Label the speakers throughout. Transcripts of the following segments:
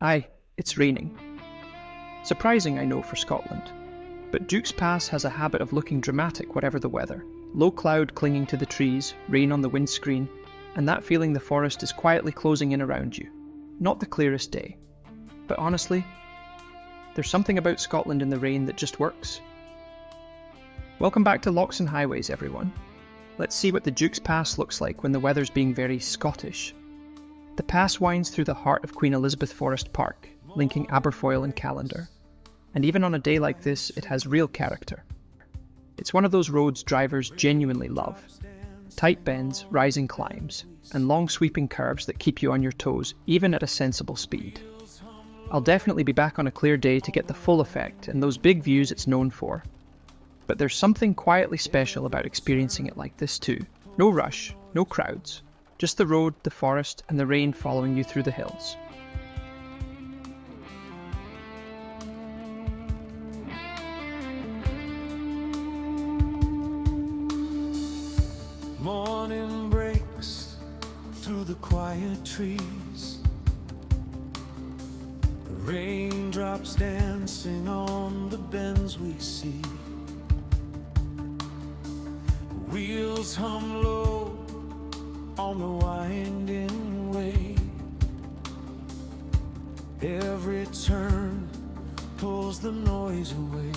Speaker 1: Aye, it's raining. Surprising, I know, for Scotland. But Duke's Pass has a habit of looking dramatic whatever the weather. Low cloud clinging to the trees, rain on the windscreen, and that feeling the forest is quietly closing in around you. Not the clearest day. But honestly, there's something about Scotland in the rain that just works. Welcome back to Lochs and Highways, everyone. Let's see what the Duke's Pass looks like when the weather's being very Scottish. The pass winds through the heart of Queen Elizabeth Forest Park, linking Aberfoyle and Callander. And even on a day like this, it has real character. It's one of those roads drivers genuinely love. Tight bends, rising climbs, and long sweeping curves that keep you on your toes, even at a sensible speed. I'll definitely be back on a clear day to get the full effect and those big views it's known for. But there's something quietly special about experiencing it like this too. No rush, no crowds. Just the road, the forest, and the rain following you through the hills.
Speaker 2: Morning breaks through the quiet trees. The raindrops dancing on the bends we see. Wheels hum low on the winding way. Every turn pulls the noise away.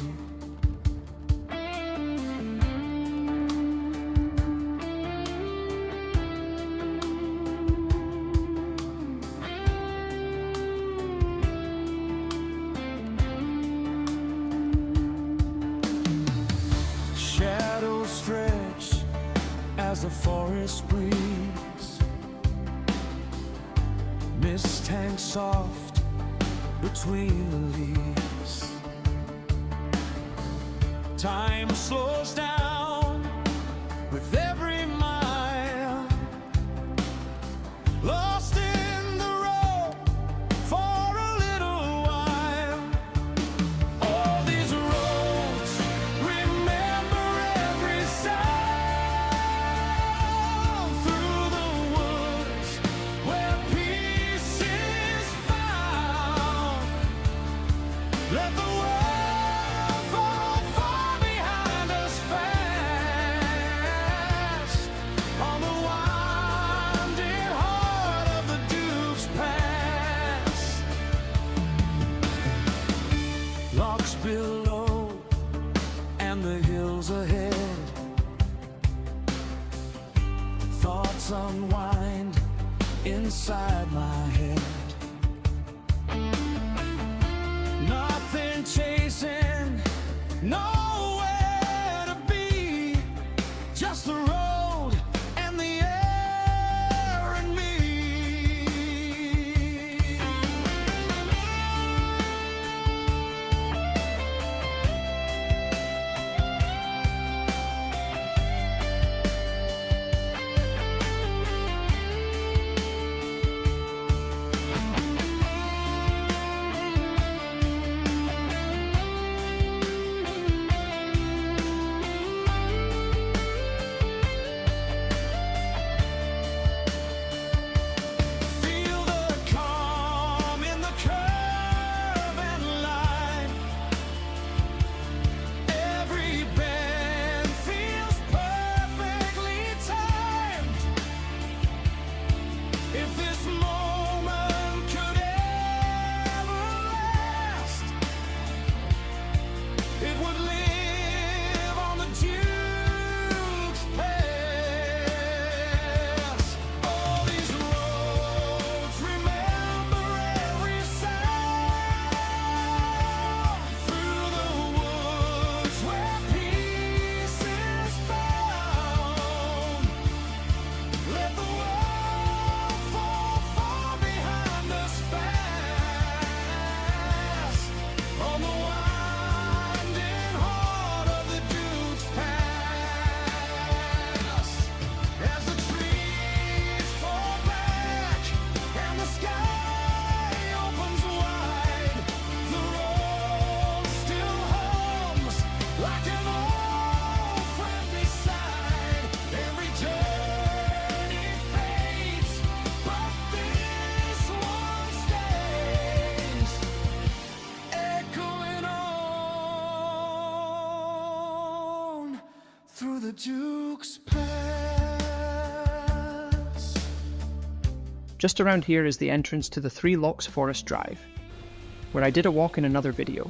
Speaker 2: Shadows stretch as the forest breathes. Mist hangs soft between the leaves. Time slows down with every mile. Lost in the road for a little while. All these roads remember every sound. Through the woods where peace is found. Let the world fall far behind us fast. On the winding heart of the Duke's Pass. Lochs below and the hills ahead. Thoughts unwind inside my head. Nothing chasing, nowhere to be. Just the road and the air and me. the Duke's Pass.
Speaker 1: Just around here is the entrance to the Three Lochs Forest Drive, where I did a walk in another video.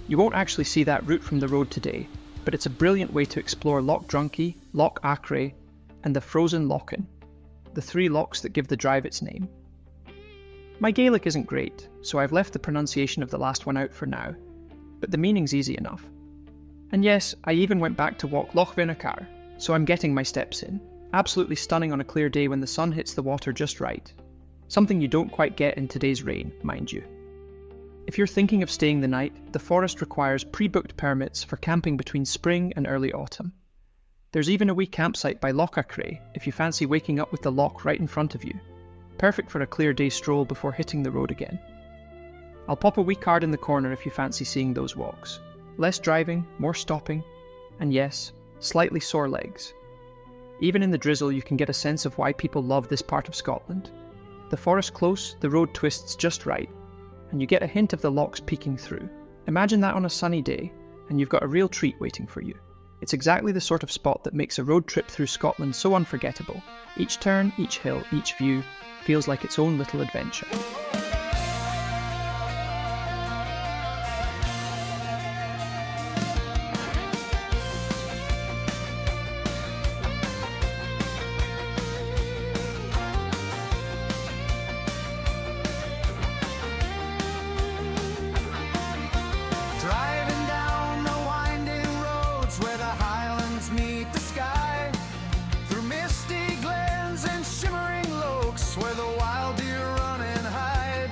Speaker 1: You won't actually see that route from the road today, but it's a brilliant way to explore Loch Drunkie, Loch Achray, and the Frozen Lochan, the three lochs that give the drive its name. My Gaelic isn't great, so I've left the pronunciation of the last one out for now, but the meaning's easy enough. And yes, I even went back to walk Loch Achray, so I'm getting my steps in. Absolutely stunning on a clear day when the sun hits the water just right. Something you don't quite get in today's rain, mind you. If you're thinking of staying the night, the forest requires pre-booked permits for camping between spring and early autumn. There's even a wee campsite by Loch Achray if you fancy waking up with the loch right in front of you. Perfect for a clear day stroll before hitting the road again. I'll pop a wee card in the corner if you fancy seeing those walks. Less driving, more stopping, and yes, slightly sore legs. Even in the drizzle you can get a sense of why people love this part of Scotland. The forest close, the road twists just right, and you get a hint of the lochs peeking through. Imagine that on a sunny day, and you've got a real treat waiting for you. It's exactly the sort of spot that makes a road trip through Scotland so unforgettable. Each turn, each hill, each view feels like its own little adventure.
Speaker 2: Driving down the winding roads where the Highlands meet the sky, through misty glens and shimmering lochs where the wild deer run and hide.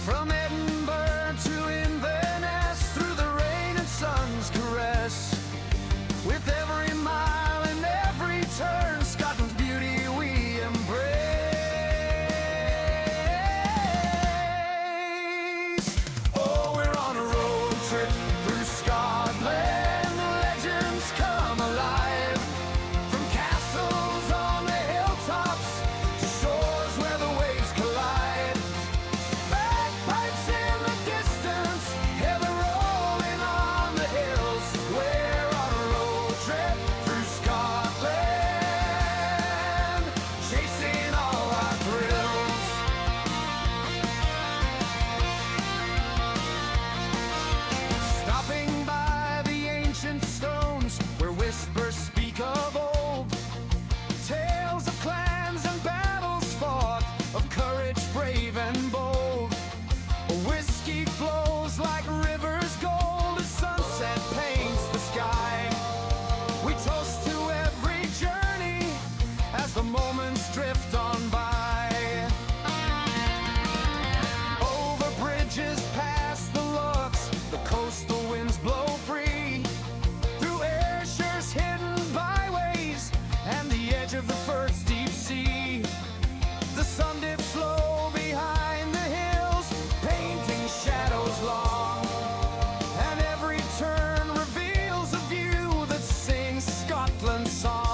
Speaker 2: From Edinburgh to Inverness, through the rain and sun's caress. With every mile and every turn, Scotland's beauty we embrace. Oh, we're on a road trip through Scotland. Legends come alive. From castles on the hilltops to shores where the waves collide. Bagpipes in the distance, heather rolling on the hills. We're on a road trip through Scotland, chasing all our thrills. Stopping by the ancient stones where whispers speak of old tales of clans and battles fought, of courage brave and bold. Whiskey flows like rivers gold as sunset paints the sky. We toast to every journey as the moments drift on by. Over bridges past the Lochs, the coastal winds blow free. Through Ayrshire's hidden byways and the edge of the Firth's deep sea. The sun dips low behind the hills, painting shadows long. And every turn reveals a view that sings Scotland's song.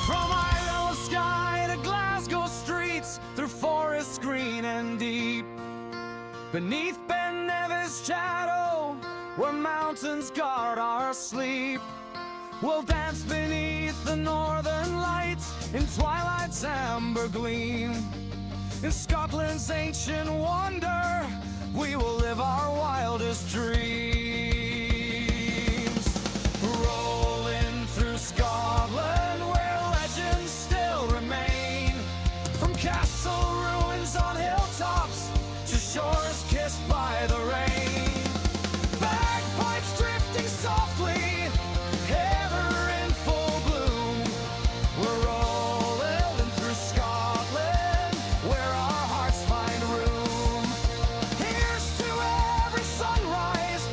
Speaker 2: From Ireland's sky to Glasgow streets, through forests green and deep, beneath Ben Nevis' shadow, where mountains guard our sleep. We'll dance beneath the northern lights in twilight's amber gleam. In Scotland's ancient wonder, we will live our wildest dreams. Rolling through Scotland where legends still remain. From castle ruins on hilltops to shores kissed by the rain. Bagpipes drifting softly, heather in full bloom. We're rolling through Scotland where our hearts find room. Here's to every sunrise,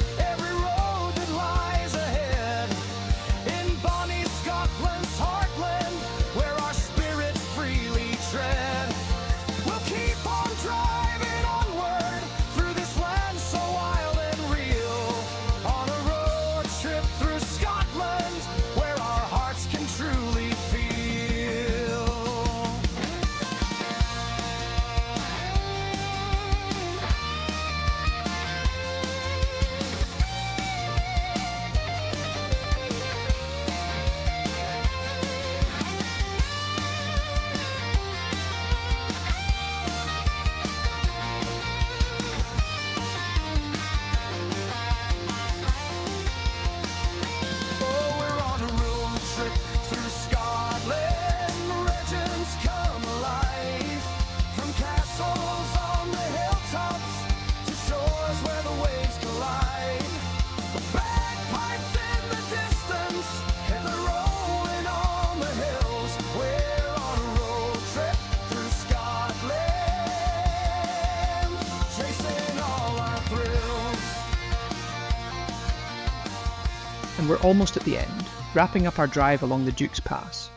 Speaker 1: And we're almost at the end, wrapping up our drive along the Duke's Pass,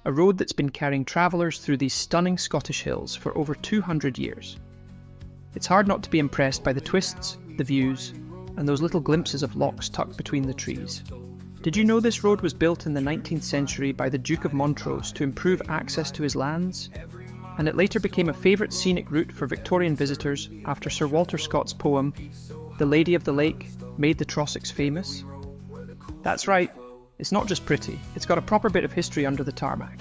Speaker 1: a road that's been carrying travellers through these stunning Scottish hills for over 200 years. It's hard not to be impressed by the twists, the views, and those little glimpses of lochs tucked between the trees. Did you know this road was built in the 19th century by the Duke of Montrose to improve access to his lands? And it later became a favourite scenic route for Victorian visitors after Sir Walter Scott's poem, "The Lady of the Lake," made the Trossachs famous? That's right, it's not just pretty, it's got a proper bit of history under the tarmac.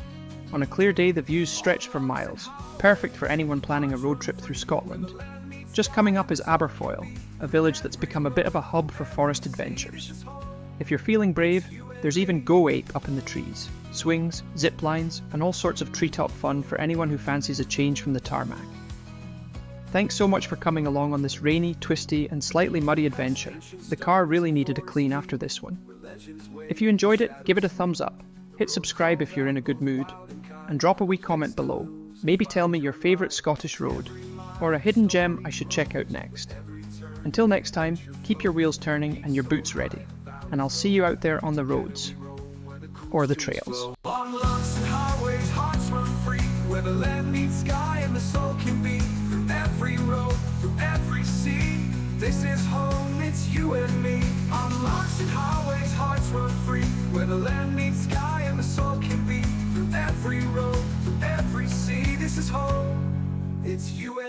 Speaker 1: On a clear day the views stretch for miles, perfect for anyone planning a road trip through Scotland. Just coming up is Aberfoyle, a village that's become a bit of a hub for forest adventures. If you're feeling brave, there's even Go Ape up in the trees, swings, zip lines, and all sorts of treetop fun for anyone who fancies a change from the tarmac. Thanks so much for coming along on this rainy, twisty, and slightly muddy adventure. The car really needed a clean after this one. If you enjoyed it, give it a thumbs up, hit subscribe if you're in a good mood, and drop a wee comment below. Maybe tell me your favourite Scottish road, or a hidden gem I should check out next. Until next time, keep your wheels turning and your boots ready, and I'll see you out there on the roads, or the trails.
Speaker 2: On lochs and highways, hearts run free, where the land meets sky and the soul can be. Through every road, through every sea, this is home, it's you and me. On lochs and highways, hearts run free, where the land meets sky and the soul can be. Through every road, through every sea, this is home, it's you and me.